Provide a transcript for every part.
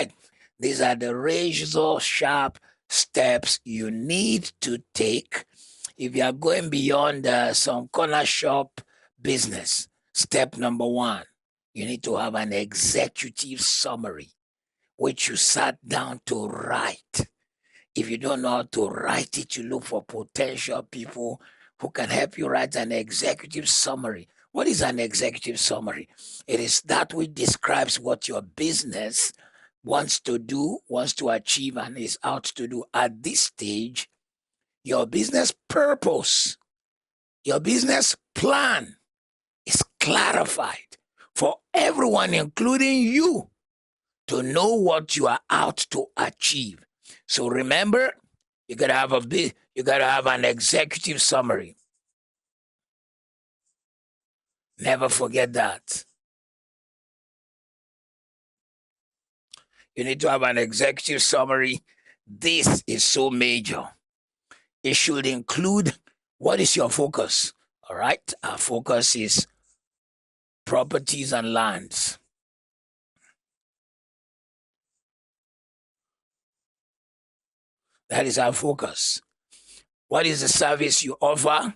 right. These are the razor sharp steps you need to take if you are going beyond some corner shop business. Step number one, you need to have an executive summary, which you sat down to write. If you don't know how to write it, you look for potential people who can help you write an executive summary. What is an executive summary? It is that which describes what your business wants to do, wants to achieve, and is out to do at this stage. Your business purpose, your business plan is clarified for everyone, including you, to know what you are out to achieve. So remember, you gotta have you gotta have an executive summary. Never forget that. You need to have an executive summary. This is so major. It should include what is your focus. All right. Our focus is properties and lands. That is our focus. What is the service you offer?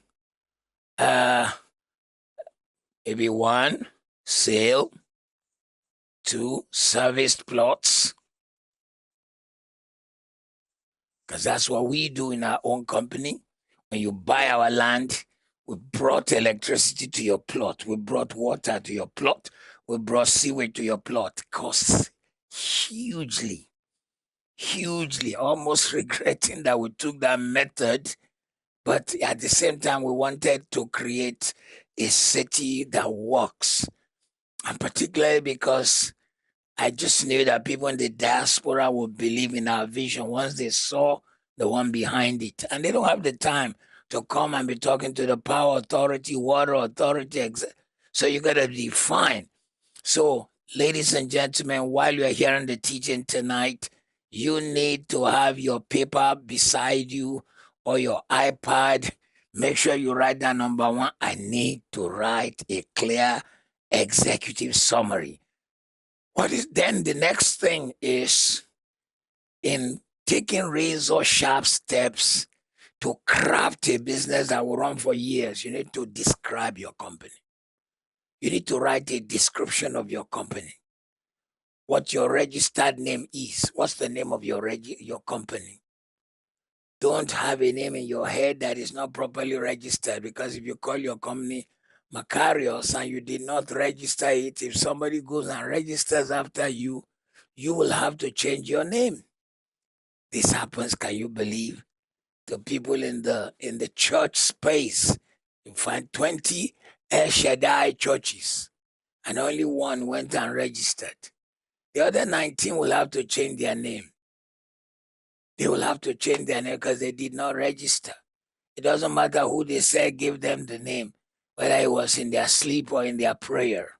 Maybe one, sale. Two, serviced plots. Because that's what we do in our own company. When you buy our land, we brought electricity to your plot. We brought water to your plot. We brought sewage to your plot. Costs hugely, hugely. Almost regretting that we took that method. But at the same time, we wanted to create a city that works. And particularly because I just knew that people in the diaspora would believe in our vision once they saw the one behind it. And they don't have the time to come and be talking to the power authority, water authority. So you got to define. So, ladies and gentlemen, while you are hearing the teaching tonight, you need to have your paper beside you or your iPad. Make sure you write down number one. I need to write a clear executive summary. What is then the next thing is in taking razor sharp steps to craft a business that will run for years, you need to describe your company. You need to write a description of your company. What your registered name is. What's the name of your company? Don't have a name in your head that is not properly registered, because if you call your company Macarius and you did not register it, if somebody goes and registers after you, you will have to change your name. This happens, can you believe? To people in the church space. You find 20 El Shaddai churches, and only one went and registered. The other 19 will have to change their name. They will have to change their name because they did not register. It doesn't matter who they said gave them the name, whether it was in their sleep or in their prayer.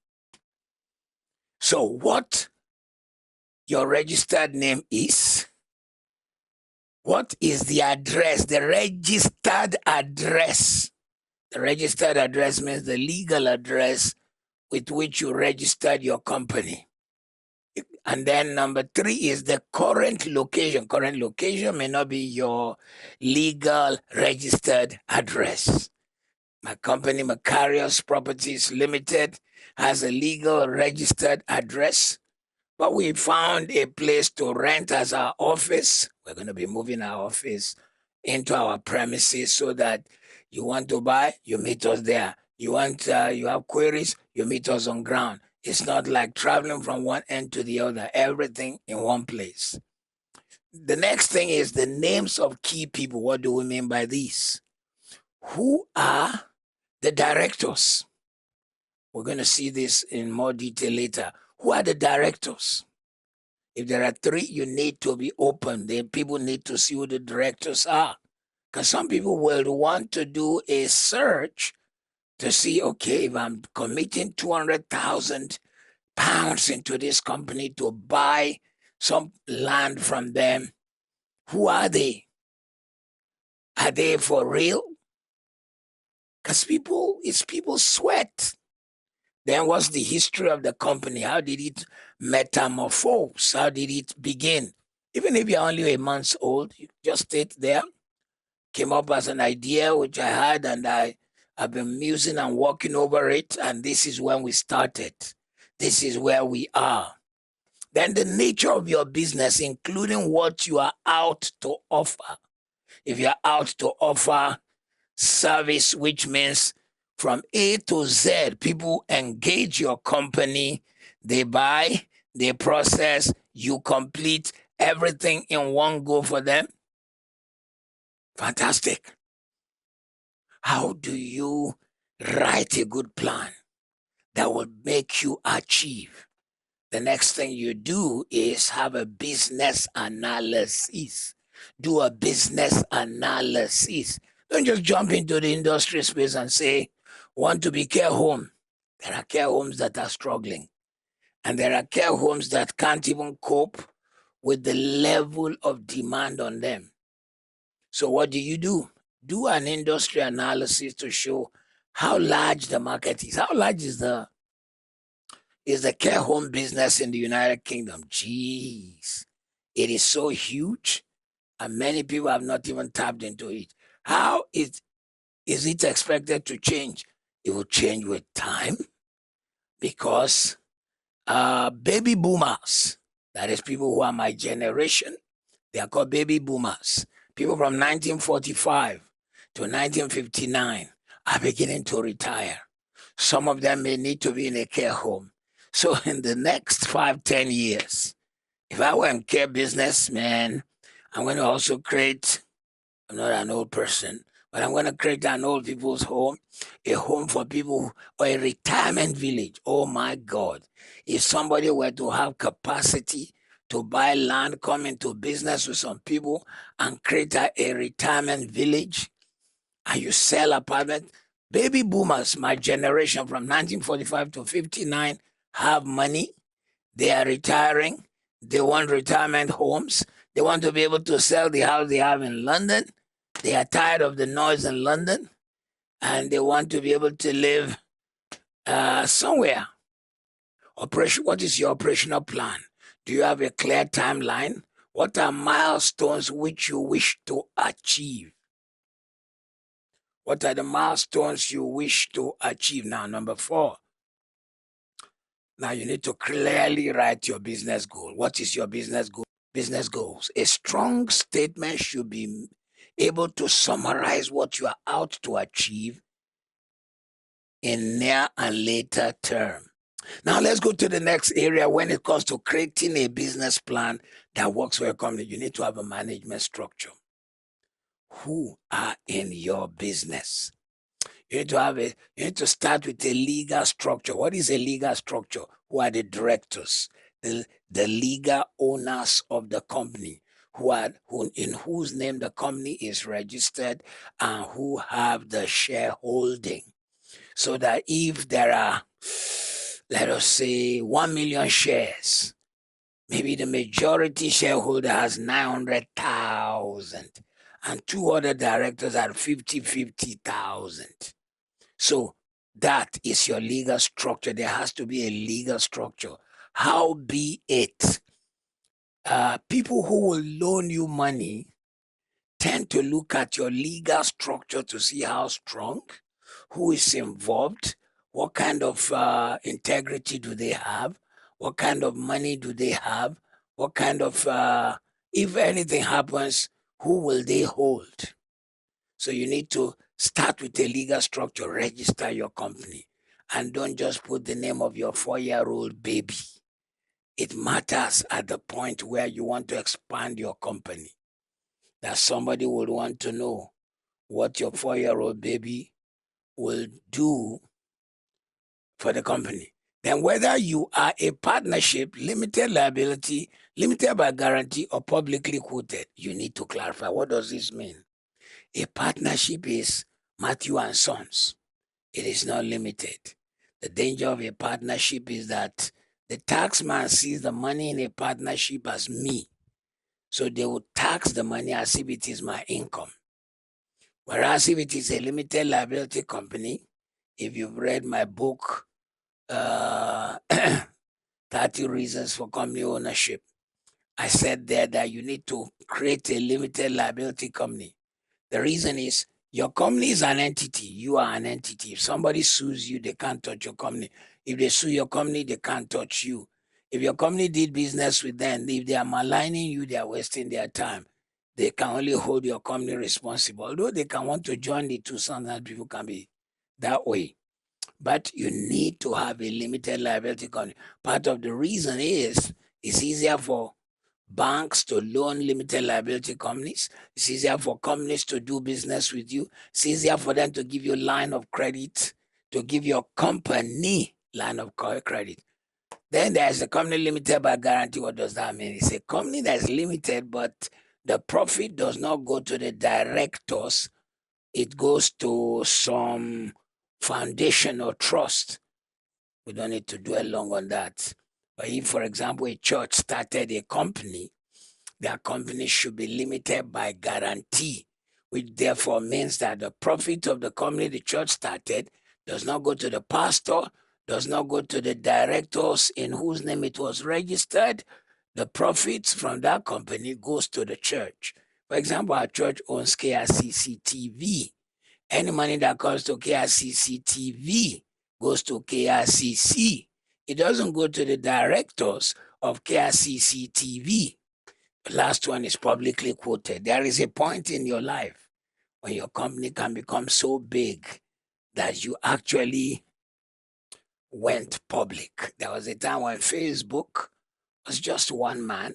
So what your registered name is, what is the address, the registered address. The registered address means the legal address with which you registered your company. And then number three is the current location. Current location may not be your legal registered address. My company, Macarius Properties Limited, has a legal registered address, but we found a place to rent as our office. We're going to be moving our office into our premises so that you want to buy, you meet us there. You have queries, you meet us on ground. It's not like traveling from one end to the other, everything in one place. The next thing is the names of key people. What do we mean by these? Who are the directors? We're going to see this in more detail later. Who are the directors? If there are three, you need to be open. Then people need to see who the directors are. Because some people will want to do a search to see, okay, if I'm committing 200,000 pounds into this company to buy some land from them, who are they? Are they for real? Because people sweat. Then what's the history of the company? How did it metamorphose? How did it begin? Even if you're only a month old, you just stayed there, came up as an idea which I had, and I've been musing and working over it. And this is when we started. This is where we are. Then the nature of your business, including what you are out to offer. If you're out to offer service, which means from A to Z, people engage your company, they buy, they process, you complete everything in one go for them. Fantastic. How do you write a good plan that will make you achieve? The next thing you do is have a business analysis. Do a business analysis. Don't just jump into the industry space and say, want to be care home. There are care homes that are struggling. And there are care homes that can't even cope with the level of demand on them. So what do? Do an industry analysis to show how large the market is. How large is the care home business in the United Kingdom? Jeez, it is so huge, and many people have not even tapped into it. How is it expected to change? It will change with time because baby boomers, that is people who are my generation, they are called baby boomers. People from 1945 to 1959 are beginning to retire. Some of them may need to be in a care home. So in the next 5-10 years, if I were in care business, man, I'm going to also create, I'm not an old person, but I'm going to create an old people's home, a home for people, or a retirement village. Oh my God. If somebody were to have capacity to buy land, come into business with some people and create a retirement village, and you sell apartment, baby boomers, my generation from 1945 to 59, have money. They are retiring. They want retirement homes. They want to be able to sell the house they have in London. They are tired of the noise in London, and they want to be able to live somewhere. What is your operational plan? Do you have a clear timeline? What are milestones which you wish to achieve? What are the milestones you wish to achieve? Now, number 4. Now you need to clearly write your business goal. What is your business goal? Business goals. A strong statement should be able to summarize what you are out to achieve in near and later term. Now let's go to the next area. When it comes to creating a business plan that works for your company, you need to have a management structure. Who are in your business? You need to start with a legal structure. What is a legal structure? Who are the directors, the legal owners of the company, in whose name the company is registered, and who have the shareholding. So that if there are, let us say, 1 million shares, maybe the majority shareholder has 900,000 and 2 other directors are 50,000. So that is your legal structure. There has to be a legal structure. How be it, people who will loan you money tend to look at your legal structure to see how strong, who is involved, what kind of integrity do they have, what kind of money do they have, what kind of, if anything happens, who will they hold? So you need to start with a legal structure, register your company, and don't just put the name of your 4-year-old baby. It matters at the point where you want to expand your company, that somebody would want to know what your 4-year-old baby will do for the company. Then whether you are a partnership, limited liability, limited by guarantee, or publicly quoted, you need to clarify. What does this mean? A partnership is Matthew and Sons. It is not limited. The danger of a partnership is that the taxman sees the money in a partnership as me. So they will tax the money as if it is my income. Whereas if it is a limited liability company, if you've read my book, uh, 30 reasons for company ownership. I said there that you need to create a limited liability company. The reason is your company is an entity. You are an entity. If somebody sues you, they can't touch your company. If they sue your company, they can't touch you. If your company did business with them, if they are maligning you, they are wasting their time. They can only hold your company responsible. Although they can want to join the two, sometimes people can be that way. But you need to have a limited liability company. Part of the reason is it's easier for banks to loan limited liability companies. It's easier for companies to do business with you. It's easier for them to give you line of credit, to give your company line of credit. Then there's a company limited by guarantee. What does that mean? It's a company that's limited, but the profit does not go to the directors. It goes to some foundation or trust. We don't need to dwell long on that. But if, for example, a church started a company, their company should be limited by guarantee, which therefore means that the profit of the company the church started does not go to the pastor, does not go to the directors in whose name it was registered. The profits from that company goes to the church. For example, our church owns KRCC TV. Any money that comes to KRCC TV goes to KRCC. It doesn't go to the directors of KRCC TV. The last one is publicly quoted. There is a point in your life when your company can become so big that you actually went public. There was a time when Facebook was just one man,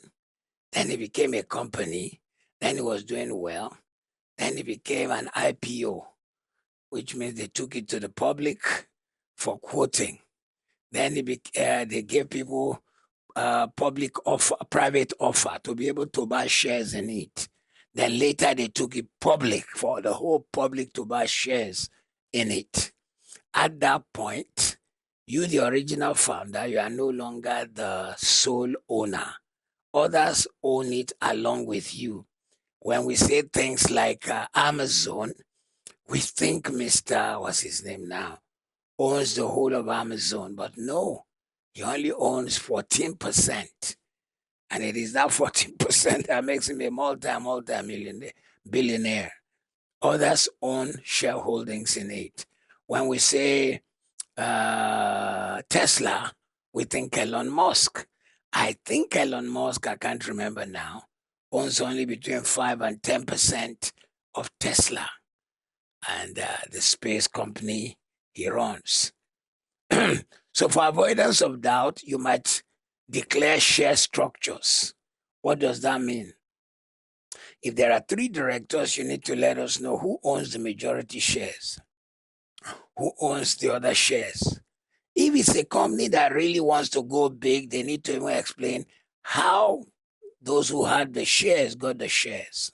then it became a company, then it was doing well, then it became an IPO, which means they took it to the public for quoting. Then they gave people public offer, private offer to be able to buy shares in it. Then later they took it public for the whole public to buy shares in it. At that point, you, the original founder, you are no longer the sole owner. Others own it along with you. When we say things like Amazon, we think Mr. What's his name now? Owns the whole of Amazon, but no, he only owns 14%. And it is that 14% that makes him a multi-millionaire, billionaire. Others own shareholdings in it. When we say Tesla, we think Elon Musk. I think Elon Musk, I can't remember now, owns only between 5 and 10% of Tesla and the space company he runs. So, for avoidance of doubt, you might declare share structures. What does that mean? If there are 3 directors, you need to let us know who owns the majority shares, who owns the other shares. If it's a company that really wants to go big, they need to even explain how those who had the shares got the shares.